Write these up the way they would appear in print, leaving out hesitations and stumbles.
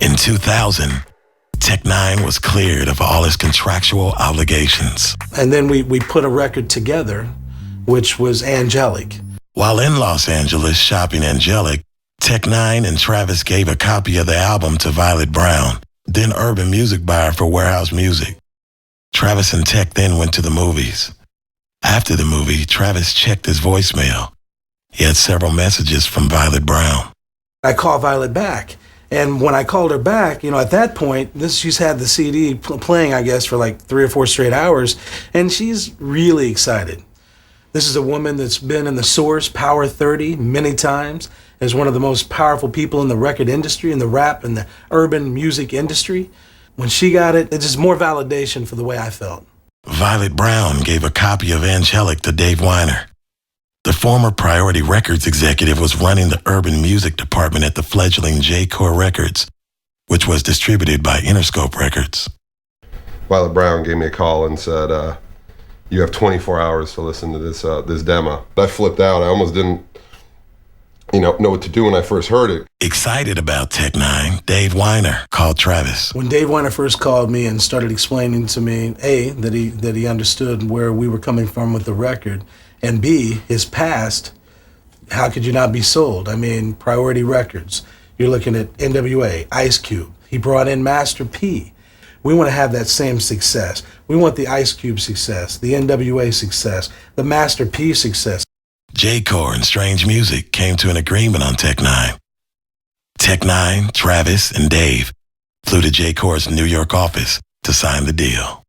In 2000, Tech-9 was cleared of all his contractual obligations. And then we put a record together, which was Angelic. While in Los Angeles shopping Angelic, Tech-9 and Travis gave a copy of the album to Violet Brown, then urban music buyer for Warehouse Music. Travis and Tech then went to the movies. After the movie, Travis checked his voicemail. He had several messages from Violet Brown. I called Violet back. And when I called her back, at that point, she's had the CD playing, I guess, for like 3 or 4 straight hours, and she's really excited. This is a woman that's been in the Source Power 30 many times, as one of the most powerful people in the record industry, in the rap and the urban music industry. When she got it, it's just more validation for the way I felt. Violet Brown gave a copy of Angelic to Dave Weiner. The former Priority Records executive was running the urban music department at the fledgling J-Core Records, which was distributed by Interscope Records. Violet Brown gave me a call and said, you have 24 hours to listen to this demo. I flipped out. I almost didn't know what to do when I first heard it. Excited about Tech-9, Dave Weiner called Travis. When Dave Weiner first called me and started explaining to me, A, that he understood where we were coming from with the record, and B, his past, how could you not be sold? I mean, Priority Records. You're looking at NWA, Ice Cube. He brought in Master P. We want to have that same success. We want the Ice Cube success, the NWA success, the Master P success. J-Core and Strange Music came to an agreement on Tech-9. Tech-9, Travis, and Dave flew to J-Core's New York office to sign the deal.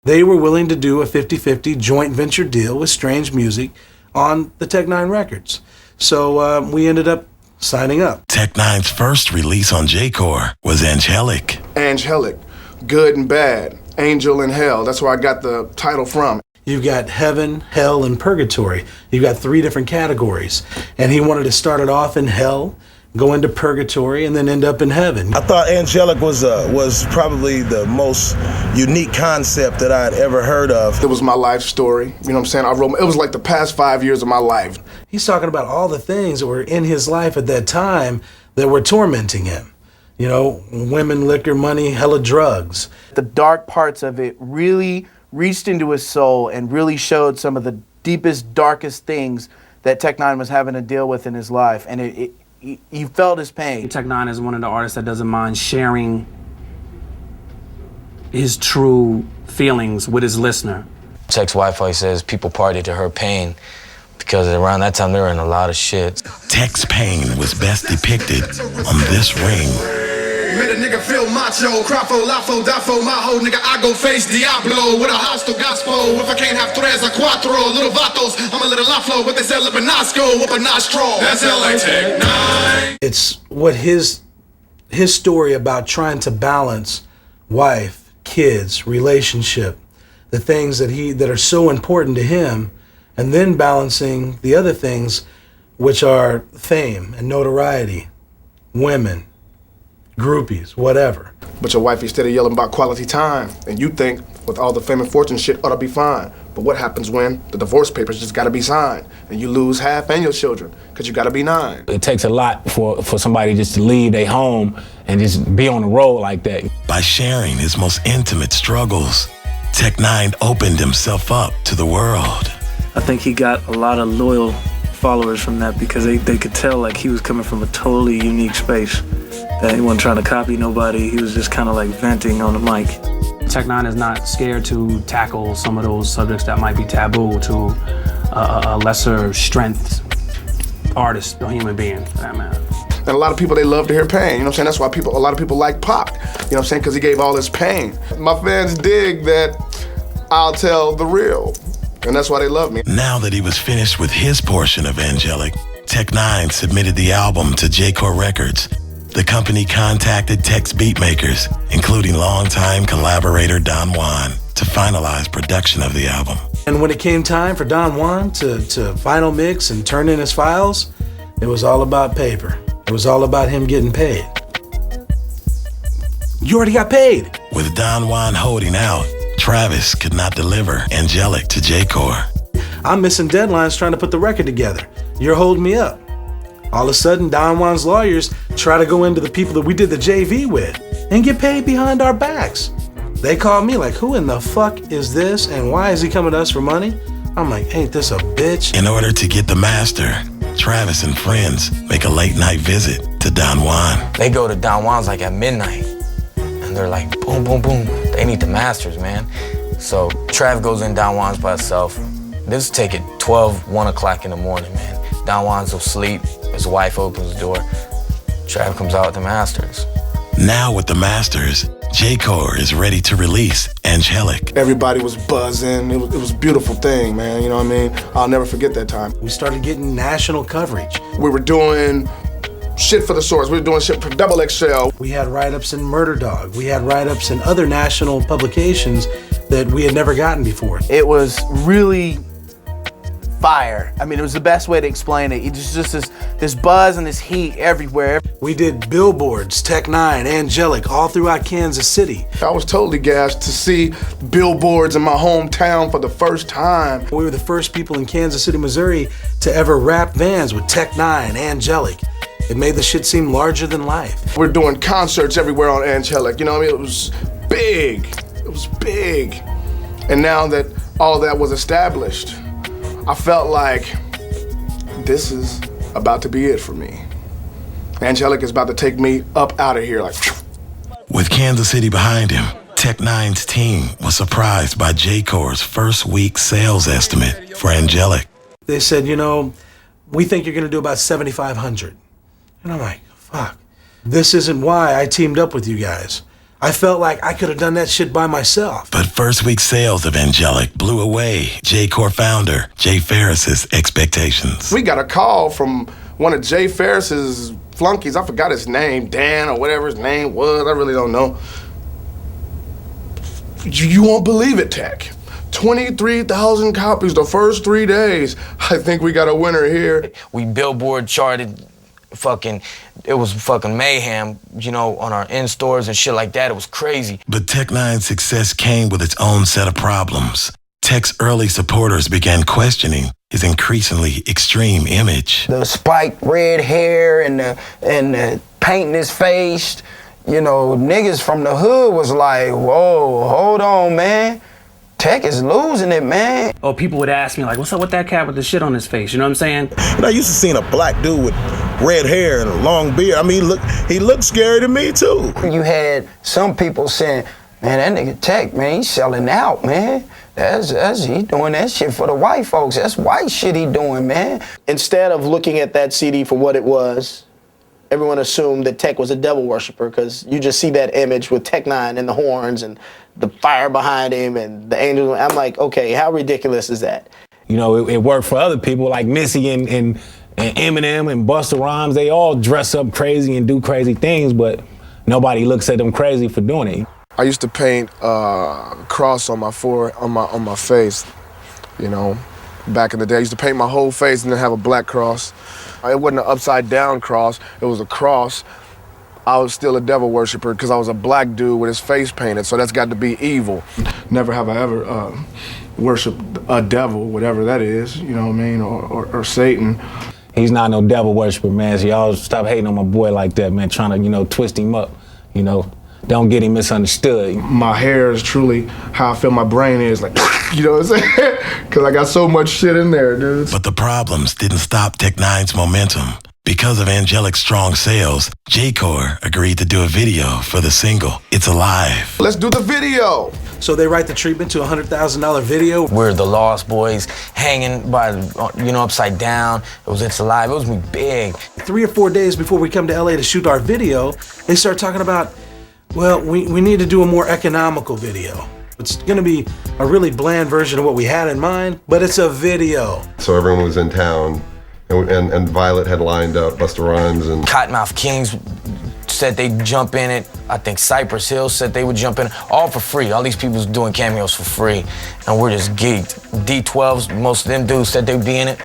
They were willing to do a 50-50 joint venture deal with Strange Music on the Tech-9 records. So we ended up signing up. Tech-9's first release on J-Core was Angelic. Angelic, good and bad, angel and hell. That's where I got the title from. You've got heaven, hell, and purgatory. You've got 3 different categories. And he wanted to start it off in hell, go into purgatory, and then end up in heaven. I thought Angelic was probably the most unique concept that I'd ever heard of. It was my life story. You know what I'm saying? It was like the past 5 years of my life. He's talking about all the things that were in his life at that time that were tormenting him. Women, liquor, money, hella drugs. The dark parts of it really reached into his soul and really showed some of the deepest, darkest things that Tech-9 was having to deal with in his life. And you felt his pain. Tech-9 is one of the artists that doesn't mind sharing his true feelings with his listener. Tech's Wi-Fi says people party to her pain because around that time they were in a lot of shit. Tech's pain was best depicted on this ring. Made a nigga feel macho, crafo, lafo, dafo, maho, nigga, I go face Diablo with a hostile gospel. If I can't have tres or cuatro, little vatos, I'm a little laflo with this El Benasco, up a nostril. That's LA Tech-9. It's what his story about trying to balance wife, kids, relationship, the things that are so important to him, and then balancing the other things, which are fame and notoriety, women, groupies, whatever. But your wife instead of yelling about quality time, and you think with all the fame and fortune shit ought to be fine. But what happens when the divorce papers just gotta be signed and you lose half and your children because you gotta be 9? It takes a lot for somebody just to leave their home and just be on the road like that. By sharing his most intimate struggles, Tech-9 opened himself up to the world. I think he got a lot of loyal followers from that because they could tell like he was coming from a totally unique space. That he wasn't trying to copy nobody, he was just kind of like venting on the mic. Tech-9 is not scared to tackle some of those subjects that might be taboo to a lesser strength artist or human being, for that matter. And a lot of people, they love to hear pain, you know what I'm saying? That's why a lot of people like Pac, you know what I'm saying? Because he gave all his pain. My fans dig that I'll tell the real, and that's why they love me. Now that he was finished with his portion of Angelic, Tech-9 submitted the album to J-Core Records. The company contacted Tech's beatmakers, including longtime collaborator Don Juan, to finalize production of the album. And when it came time for Don Juan to final mix and turn in his files, it was all about paper. It was all about him getting paid. You already got paid. With Don Juan holding out, Travis could not deliver Angelic to J-Core. I'm missing deadlines trying to put the record together. You're holding me up. All of a sudden, Don Juan's lawyers try to go into the people that we did the JV with and get paid behind our backs. They called me like, who in the fuck is this and why is he coming to us for money? I'm like, ain't this a bitch? In order to get the master, Travis and friends make a late night visit to Don Juan. They go to Don Juan's like at midnight, and they're like, boom, boom, boom. They need the masters, man. So Trav goes in Don Juan's by himself. This take it 12, 1 o'clock in the morning, man. Don Juan's asleep. His wife opens the door. Trav comes out with the masters. Now with the masters, J-Core is ready to release Angelic. Everybody was buzzing. It was a beautiful thing, man. You know what I mean? I'll never forget that time. We started getting national coverage. We were doing shit for the source. We were doing shit for Double XL. We had write-ups in Murder Dog. We had write-ups in other national publications that we had never gotten before. It was really fire. I mean, it was the best way to explain it. It's just this buzz and this heat everywhere. We did billboards, Tech-9, Angelic, all throughout Kansas City. I was totally gassed to see billboards in my hometown for the first time. We were the first people in Kansas City, Missouri to ever wrap vans with Tech-9, Angelic. It made the shit seem larger than life. We're doing concerts everywhere on Angelic. You know what I mean? It was big. It was big. And now that all that was established, I felt like this is about to be it for me. Angelic is about to take me up out of here like. With Kansas City behind him, Tech-9's team was surprised by J-Core's first week sales estimate for Angelic. They said, you know, we think you're gonna do about 7,500. And I'm like, fuck, this isn't why I teamed up with you guys. I felt like I could have done that shit by myself. But first week sales of Angelic blew away J-Core founder Jay Ferris's expectations. We got a call from one of Jay Ferris's flunkies. I forgot his name, Dan or whatever his name was. I really don't know. You won't believe it, Tech. 23,000 copies the first 3 days. I think we got a winner here. We billboard charted. It was fucking mayhem, you know, on our in-stores and shit like that. It was crazy. But Tech-9's success came with its own set of problems. Tech's early supporters began questioning his increasingly extreme image. The spiked red hair and the paint in his face, you know, niggas from the hood was like, whoa, hold on, man. Tech is losing it, man. Or people would ask me like, what's up with that cat with the shit on his face? You know what I'm saying? And I used to see a black dude with red hair and a long beard. I mean, he looked scary to me too. You had some people saying, man, that nigga Tech, man, he's selling out, man. He doing that shit for the white folks. That's white shit he doing, man. Instead of looking at that CD for what it was, everyone assumed that Tech was a devil worshiper because you just see that image with Tech-9 and the horns and the fire behind him and the angels. I'm like, okay, how ridiculous is that? You know, it worked for other people like Missy and Eminem and Busta Rhymes. They all dress up crazy and do crazy things, but nobody looks at them crazy for doing it. I used to paint a cross on my on my face, you know. Back in the day, I used to paint my whole face and then have a black cross. It wasn't an upside down cross, it was a cross. I was still a devil worshiper because I was a black dude with his face painted, so that's got to be evil. Never have I ever worshiped a devil, whatever that is, you know what I mean, or Satan. He's not no devil worshiper, man, so y'all stop hating on my boy like that, man, trying to, you know, twist him up, you know. Don't get him misunderstood. My hair is truly how I feel my brain is, like, you know what I'm saying? Because I got so much shit in there, dude. But the problems didn't stop Tech-9's momentum. Because of Angelic's strong sales, J-Core agreed to do a video for the single, It's Alive. Let's do the video. So they write the treatment to a $100,000 video. We're the Lost Boys hanging by, you know, upside down. It was It's Alive. It was me big. 3 or 4 days before we come to LA to shoot our video, they start talking about, well, we need to do a more economical video. It's gonna be a really bland version of what we had in mind, but it's a video. So everyone was in town, and Violet had lined up Busta Rhymes and Cottonmouth Kings said they'd jump in it. I think Cypress Hill said they would jump in it, all for free. All these people was doing cameos for free, and we're just geeked. D12s, most of them dudes said they'd be in it.